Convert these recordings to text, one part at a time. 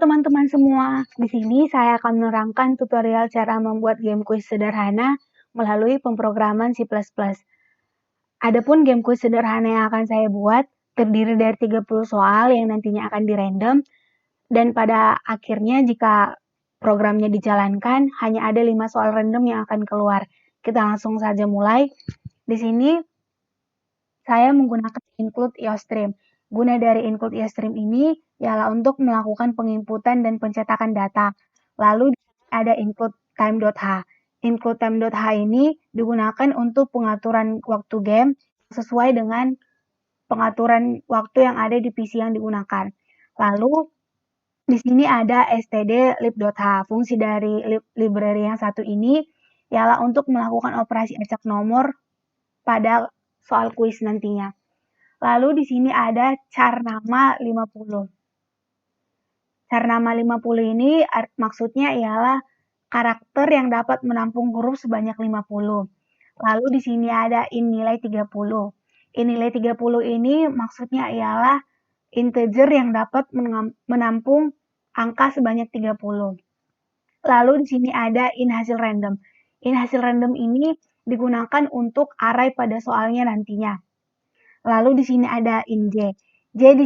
teman-teman semua, di sini saya akan menerangkan tutorial cara membuat game quiz sederhana melalui pemrograman C++. Adapun game quiz sederhana yang akan saya buat terdiri dari 30 soal yang nantinya akan dirandom, dan pada akhirnya jika programnya dijalankan, hanya ada 5 soal random yang akan keluar. Kita langsung saja mulai. Di sini saya menggunakan include IOStream. Guna dari include IOStream ini ialah untuk melakukan penginputan dan pencetakan data. Lalu ada include time.h. Include time.h ini digunakan untuk pengaturan waktu game sesuai dengan pengaturan waktu yang ada di PC yang digunakan. Lalu di sini ada std_lib.h. Fungsi dari library yang satu ini ialah untuk melakukan operasi acak nomor pada soal kuis nantinya. Lalu di sini ada char nama 50. Char nama 50 ini maksudnya ialah karakter yang dapat menampung huruf sebanyak 50. Lalu di sini ada in nilai 30. In nilai 30 ini maksudnya ialah integer yang dapat menampung angka sebanyak 30. Lalu di sini ada in hasil random. In hasil random ini digunakan untuk array pada soalnya nantinya. Lalu di sini ada in J. J di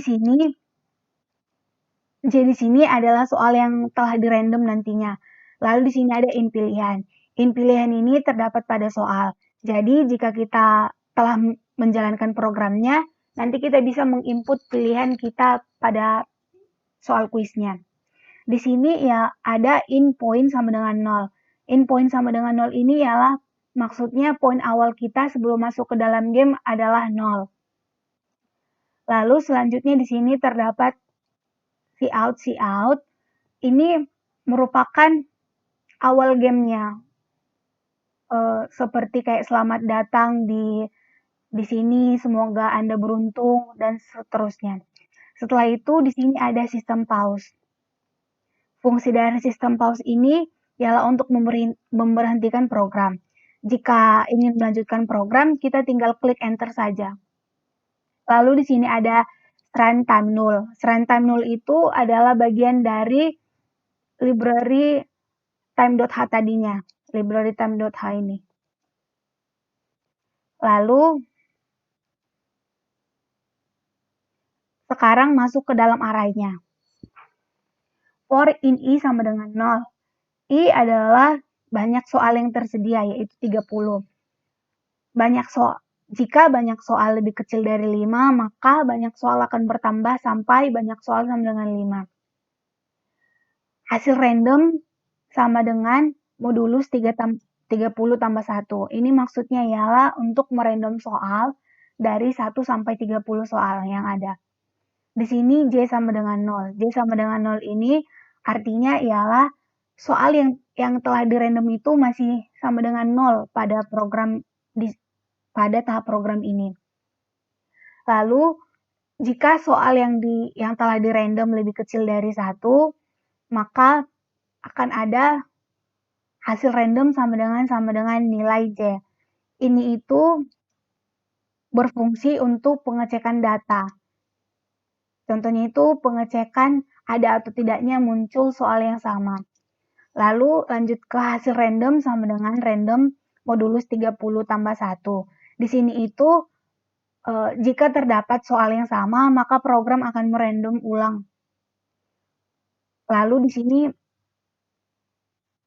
sini adalah soal yang telah dirandom nantinya. Lalu di sini ada in pilihan. In pilihan ini terdapat pada soal. Jadi jika kita telah menjalankan programnya, nanti kita bisa menginput pilihan kita pada soal kuisnya. Di sini ya ada in point sama dengan 0. In point sama dengan 0 ini ialah maksudnya poin awal kita sebelum masuk ke dalam game adalah 0. Lalu selanjutnya di sini terdapat cout. Ini merupakan awal gamenya. Seperti kayak selamat datang di sini, semoga Anda beruntung dan seterusnya. Setelah itu di sini ada sistem pause. Fungsi dari sistem pause ini ialah untuk memberhentikan program. Jika ingin melanjutkan program, kita tinggal klik enter saja. Lalu di sini ada run time null. Run time null itu adalah bagian dari library time.h tadinya. Library time.h ini. Lalu sekarang masuk ke dalam arraynya. For in I sama dengan 0. I adalah banyak soal yang tersedia, yaitu 30. Jika banyak soal lebih kecil dari 5, maka banyak soal akan bertambah sampai banyak soal sama dengan 5. Hasil random sama dengan modulus 30 tambah 1. Ini maksudnya ialah untuk merandom soal dari 1 sampai 30 soal yang ada. Di sini J sama dengan 0. J sama dengan 0 ini artinya ialah soal yang telah dirandom itu masih sama dengan 0 pada tahap program ini. Lalu jika soal yang telah dirandom lebih kecil dari 1, maka akan ada hasil random sama dengan nilai J. Ini itu berfungsi untuk pengecekan data. Contohnya itu pengecekan ada atau tidaknya muncul soal yang sama. Lalu lanjut ke hasil random sama dengan random modulus 30 tambah 1. Di sini itu jika terdapat soal yang sama, maka program akan merandom ulang. Lalu di sini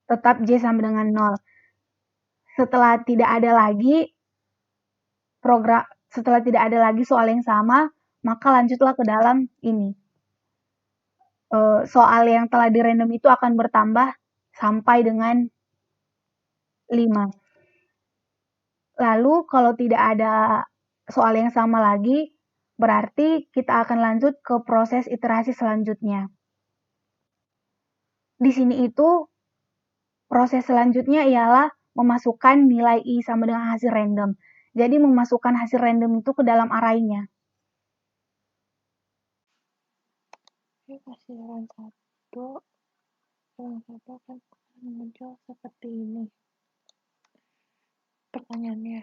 tetap J sama dengan 0. Setelah tidak ada lagi soal yang sama, maka lanjutlah ke dalam ini. Soal yang telah dirandom itu akan bertambah sampai dengan 5. Lalu kalau tidak ada soal yang sama lagi, berarti kita akan lanjut ke proses iterasi selanjutnya. Di sini itu proses selanjutnya ialah memasukkan nilai I sama dengan hasil random. Jadi memasukkan hasil random itu ke dalam arraynya. Hasilan satu akan muncul seperti ini pertanyaannya.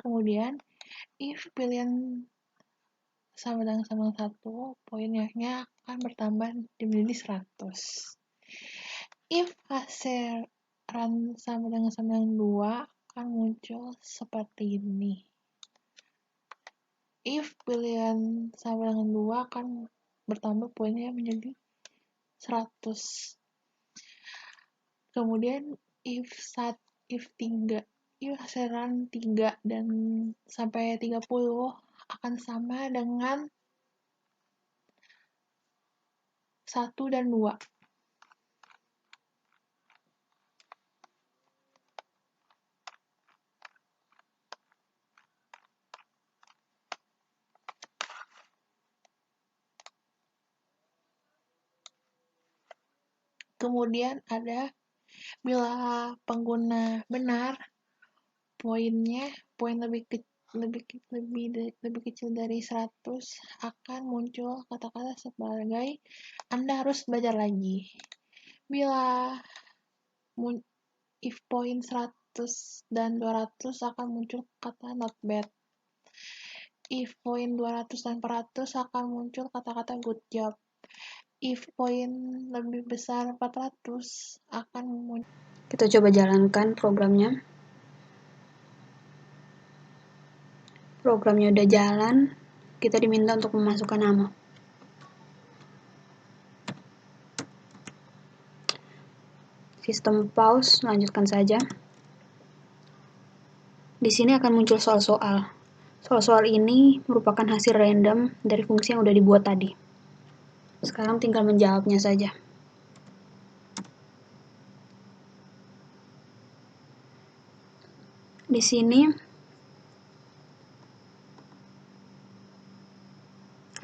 Kemudian if pilihan sama dengan 1, poinnya akan bertambah menjadi 100. If hasil sama dengan 2 akan muncul seperti ini. If pilihan sama dengan 2 akan bertambah poinnya menjadi 100. Kemudian if 3 dan sampai 30 akan sama dengan 1 dan 2. Kemudian ada bila pengguna benar, poin lebih kecil dari 100 akan muncul kata-kata sebagai Anda harus belajar lagi. Bila if poin 100 dan 200 akan muncul kata not bad. If poin 200 dan 400 akan muncul kata-kata good job. If poin lebih besar 400 akan muncul. Kita coba jalankan programnya. Programnya udah jalan, kita diminta untuk memasukkan nama. Sistem pause, lanjutkan saja. Di sini akan muncul soal-soal. Soal-soal ini merupakan hasil random dari fungsi yang udah dibuat tadi. Sekarang tinggal menjawabnya saja. Di sini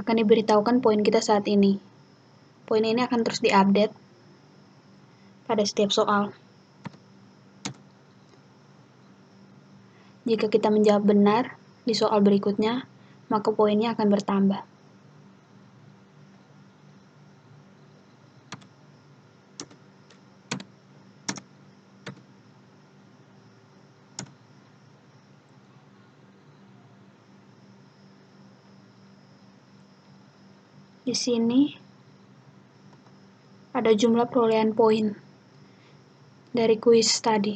akan diberitahukan poin kita saat ini. Poin ini akan terus diupdate pada setiap soal. Jika kita menjawab benar di soal berikutnya, maka poinnya akan bertambah. Di sini ada jumlah perolehan poin dari kuis tadi.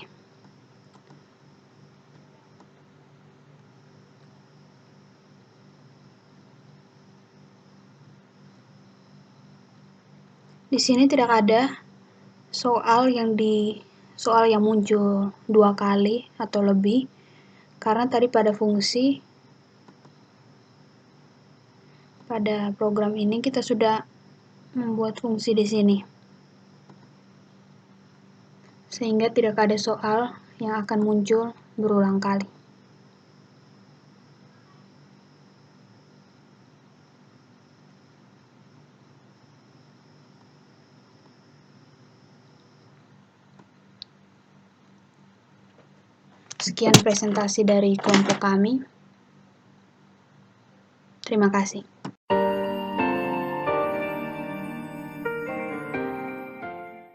Di sini tidak ada soal yang muncul 2 kali atau lebih, karena tadi pada program ini kita sudah membuat fungsi di sini, sehingga tidak ada soal yang akan muncul berulang kali. Sekian presentasi dari kelompok kami. Terima kasih.